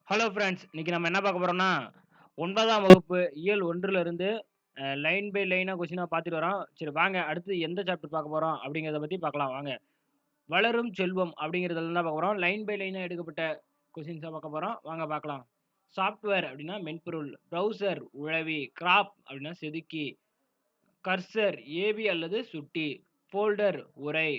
Hello friends. இன்னைக்கு நம்ம என்ன பார்க்க போறோம்னா, 9ஆம் வகுப்பு இயல் 1ல இருந்து லைன் பை லைனா கொஸ்டினா பார்த்துட்டு வரோம். சரி வாங்க அடுத்து எந்த சாப்டர் பார்க்க போறோம் அப்படிங்கிறத பத்தி பார்க்கலாம் வாங்க. வளரும் செல்வம் அப்படிங்கிறதுல தான் பார்க்க போறோம். லைன் பை லைனா எடுக்கப்பட்ட கொஸ்டின்ஸா பார்க்க போறோம். வாங்க பார்க்கலாம். சாஃப்ட்வேர் அப்படின்னா மென்பொருள், ப்ரௌசர் உழவி, கிராப் அப்படின்னா செதுக்கி, கர்சர் ஏவி அல்லது சுட்டி, ஃபோல்டர் உரை,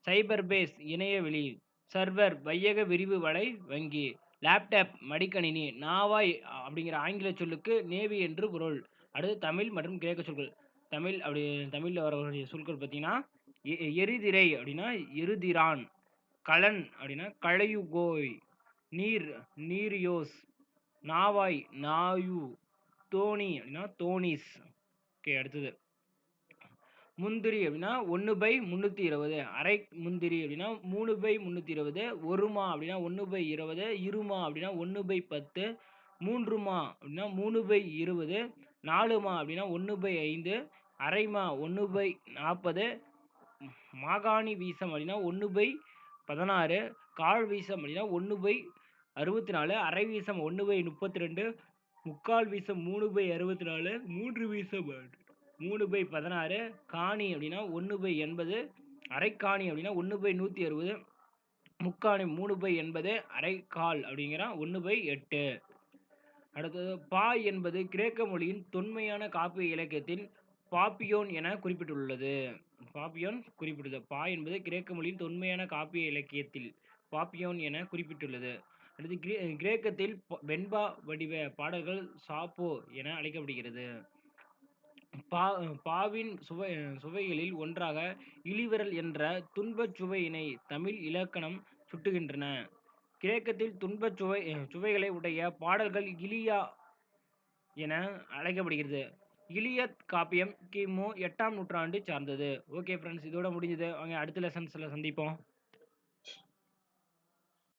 சைபர் பேஸ் இணையவெளி, சர்வர் வையக விரிவு வலை வங்கி, லேப்டாப் மடிக்கணினி, நாவாய் அப்படிங்கிற ஆங்கில சொல்லுக்கு நேவி என்று பொருள். அடுத்து தமிழ் மற்றும் கிரேக்க சொற்கள். தமிழ்ல வரக்கூடிய சொற்கள் பார்த்தீங்கன்னா, எரிதிரை அப்படின்னா எருதிரான், களன் அப்படின்னா கழையுகோய், நீர் நீரியோஸ், நாவாய் நாயு, தோணி அப்படின்னா தோணிஸ். ஓகே அடுத்தது. முந்திரி அப்படின்னா 1/320, அரை முந்திரி அப்படின்னா 3/320, ஒருமா அப்படின்னா 1/20, இருமா அப்படின்னா 1/10, மூன்றுமா அப்படின்னா 3/20, நாலுமா அப்படின்னா 1/5, அரைமா 1/40, மாகாணி வீசம் அப்படின்னா 1/16, கால் வீசம் அப்படின்னா 1/64, அரை வீசம் 1/32, முக்கால் வீசம் 3/64, மூன்று வீசம் 3/16, காணி அப்படின்னா 1/80, அரைக்காணி அப்படின்னா 1/160, முக்காணி 3/80, அரைக்கால் அப்படிங்கிற 1/8. அடுத்தது பா என்பது கிரேக்க மொழியின் தொன்மையான காப்பிய இலக்கியத்தில் பாப்பியோன் என குறிப்பிட்டுள்ளது. பா என்பது கிரேக்க மொழியின் தொன்மையான காப்பிய இலக்கியத்தில் பாப்பியோன் என குறிப்பிட்டுள்ளது. அடுத்து கிரேக்கத்தில் வெண்பா வடிவ பாடல்கள் சாப்போ என அழைக்கப்படுகிறது. பாவின் சுவைகளில் ஒன்றாக இளிவிரல் என்ற துன்பச் சுவையினை தமிழ் இலக்கணம் சுட்டுகின்றன. கிரேக்கத்தில் துன்பச் சுவைகளை உடைய பாடல்கள் இலியா என அழைக்கப்படுகிறது. இலியத் காப்பியம் கிமு 8ஆம் நூற்றாண்டு சார்ந்தது. ஓகே ஃப்ரெண்ட்ஸ், இதோட முடிஞ்சது. வாங்க அடுத்த லெசன்ஸ்ல சந்திப்போம்.